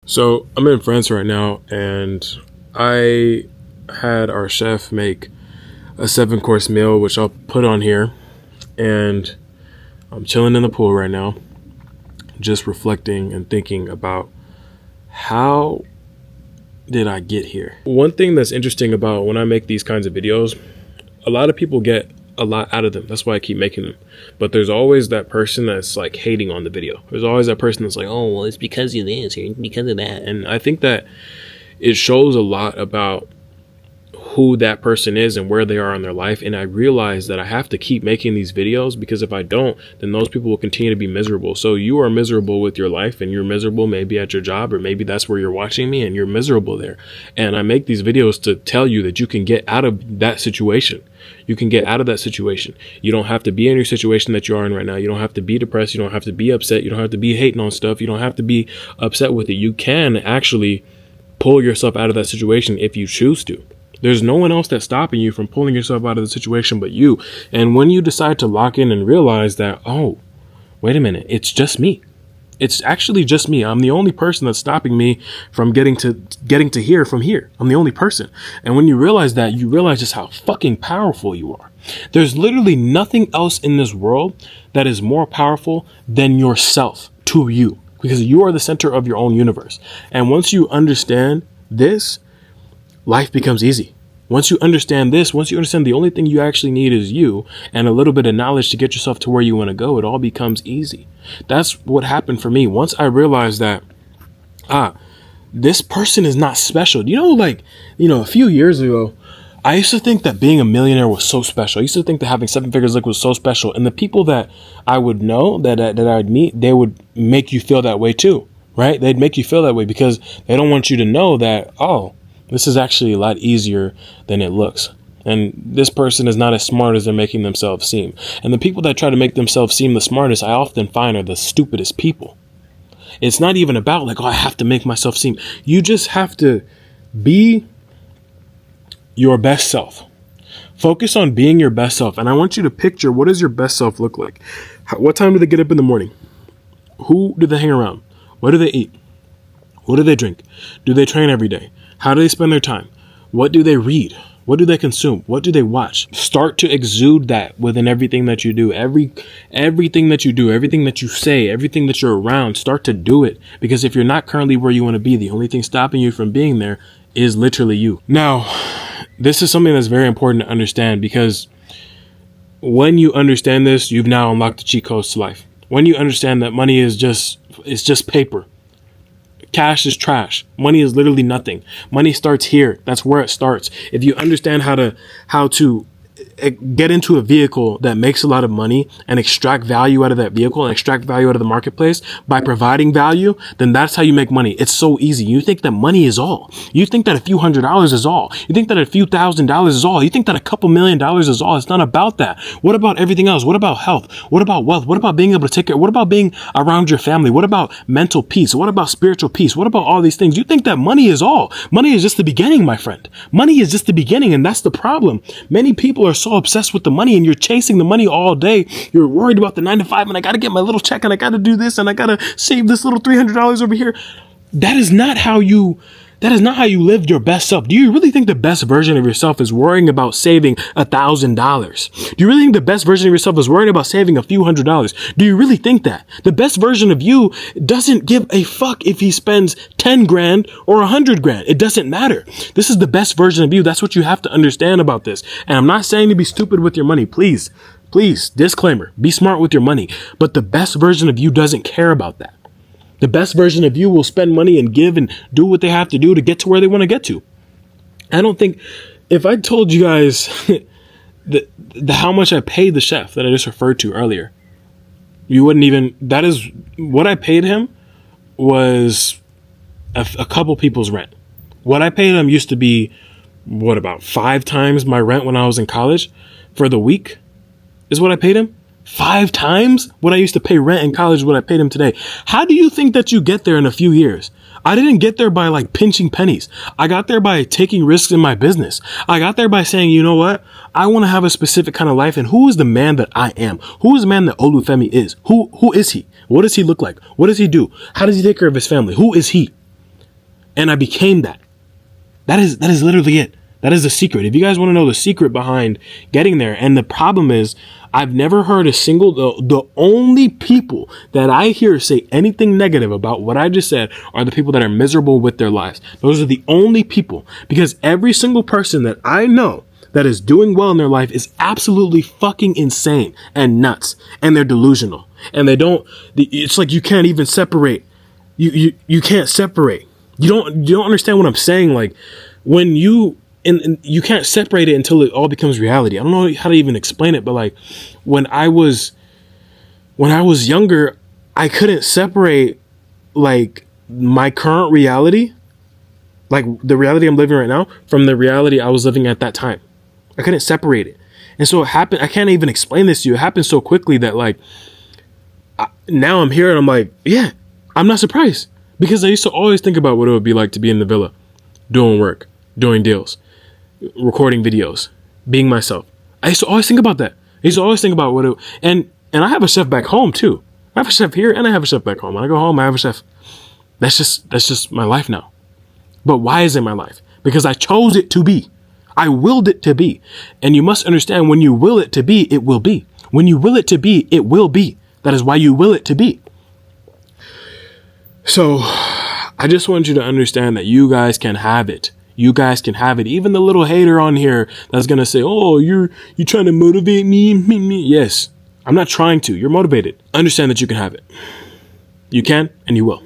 So I'm in France right now, and I had our chef make a 7-course meal, which I'll put on here. And I'm chilling in the pool right now, just reflecting and thinking about how did I get here? One thing that's interesting about when I make these kinds of videos, a lot of people get a lot out of them. That's why I keep making them. But there's always that person that's like hating on the video. There's always that person that's like, oh, well, it's because of this or because of that. And I think that it shows a lot about who that person is and where they are in their life. And I realize that I have to keep making these videos, because if I don't, then those people will continue to be miserable. So you are miserable with your life, and you're miserable maybe at your job, or maybe that's where you're watching me and you're miserable there. And I make these videos to tell you that you can get out of that situation. You can get out of that situation. You don't have to be in your situation that you are in right now. You don't have to be depressed. You don't have to be upset. You don't have to be hating on stuff. You don't have to be upset with it. You can actually pull yourself out of that situation if you choose to. There's no one else that's stopping you from pulling yourself out of the situation but you. And when you decide to lock in and realize that, oh, wait a minute, it's just me. It's actually just me. I'm the only person that's stopping me from getting to here from here. I'm the only person. And when you realize that, you realize just how fucking powerful you are. There's literally nothing else in this world that is more powerful than yourself to you, because you are the center of your own universe. And once you understand this, life becomes easy. Once you understand this, once you understand the only thing you actually need is you and a little bit of knowledge to get yourself to where you want to go, it all becomes easy. That's what happened for me. Once I realized that, this person is not special. A few years ago, I used to think that being a millionaire was so special. I used to think that having 7 figures was so special. And the people that I would know, that I'd meet, they would make you feel that way too, right? They'd make you feel that way because they don't want you to know that, oh, this is actually a lot easier than it looks. And this person is not as smart as they're making themselves seem. And the people that try to make themselves seem the smartest, I often find are the stupidest people. It's not even about like, oh, I have to make myself seem. You just have to be your best self. Focus on being your best self. And I want you to picture, what does your best self look like? What time do they get up in the morning? Who do they hang around? What do they eat? What do they drink? Do they train every day? How do they spend their time? What do they read? What do they consume? What do they watch? Start to exude that within everything that you do. Everything that you do, everything that you say, everything that you're around, start to do it. Because if you're not currently where you want to be, the only thing stopping you from being there is literally you. Now, this is something that's very important to understand, because when you understand this, you've now unlocked the cheat codes to life. When you understand that money is just paper. Cash is trash. Money is literally nothing. Money starts here. That's where it starts. If you understand how to get into a vehicle that makes a lot of money and extract value out of that vehicle and extract value out of the marketplace by providing value, then that's how you make money. It's so easy. You think that money is all. You think that a few $100s is all. You think that a few $1,000s is all. You think that a couple $1 million is all. It's not about that. What about everything else? What about health? What about wealth? What about being able to take care? What about being around your family? What about mental peace? What about spiritual peace? What about all these things? You think that money is all. Money is just the beginning, my friend. Money is just the beginning, and that's the problem. Many people are so obsessed with the money, and you're chasing the money all day. You're worried about the 9 to 5, and I got to get my little check, and I got to do this, and I got to save this little $300 over here. That is not how you live your best self. Do you really think the best version of yourself is worrying about saving $1,000? Do you really think the best version of yourself is worrying about saving a few $100s? Do you really think that? The best version of you doesn't give a fuck if he spends 10 grand or 100 grand. It doesn't matter. This is the best version of you. That's what you have to understand about this. And I'm not saying to be stupid with your money. Please, disclaimer, be smart with your money. But the best version of you doesn't care about that. The best version of you will spend money and give and do what they have to do to get to where they want to get to. I don't think, if I told you guys the how much I paid the chef that I just referred to earlier, you wouldn't even, that is what I paid him was a couple people's rent. What I paid him used to be, about 5 times my rent when I was in college for the week is what I paid him. 5 times what I used to pay rent in college, what I paid him today. How do you think that you get there in a few years? I didn't get there by like pinching pennies. I got there by taking risks in my business. I got there by saying, you know what? I want to have a specific kind of life. And who is the man that I am? Who is the man that Olufemi is? Who is he? What does he look like? What does he do? How does he take care of his family? Who is he? And I became that. That is literally it. That is the secret. If you guys want to know the secret behind getting there, and the problem is, I've never heard the only people that I hear say anything negative about what I just said are the people that are miserable with their lives. Those are the only people, because every single person that I know that is doing well in their life is absolutely fucking insane and nuts, and they're delusional, and it's like you can't even separate. You can't separate. You don't understand what I'm saying. Like when and you can't separate it until it all becomes reality. I don't know how to even explain it, but like when I was younger, I couldn't separate like my current reality, like the reality I'm living right now, from the reality I was living at that time. I couldn't separate it. And so it happened. I can't even explain this to you. It happened so quickly that like now I'm here and I'm like, yeah, I'm not surprised, because I used to always think about what it would be like to be in the villa, doing work, doing deals, recording videos, being myself. I used to always think about that. I used to always think about and I have a chef back home too. I have a chef here and I have a chef back home. When I go home, I have a chef. That's just my life now. But why is it my life? Because I chose it to be. I willed it to be. And you must understand, when you will it to be, it will be. When you will it to be, it will be. That is why you will it to be. So I just want you to understand that you guys can have it. You guys can have it. Even the little hater on here that's going to say, oh, you're trying to motivate me. Yes, I'm not trying to. You're motivated. Understand that you can have it. You can, and you will.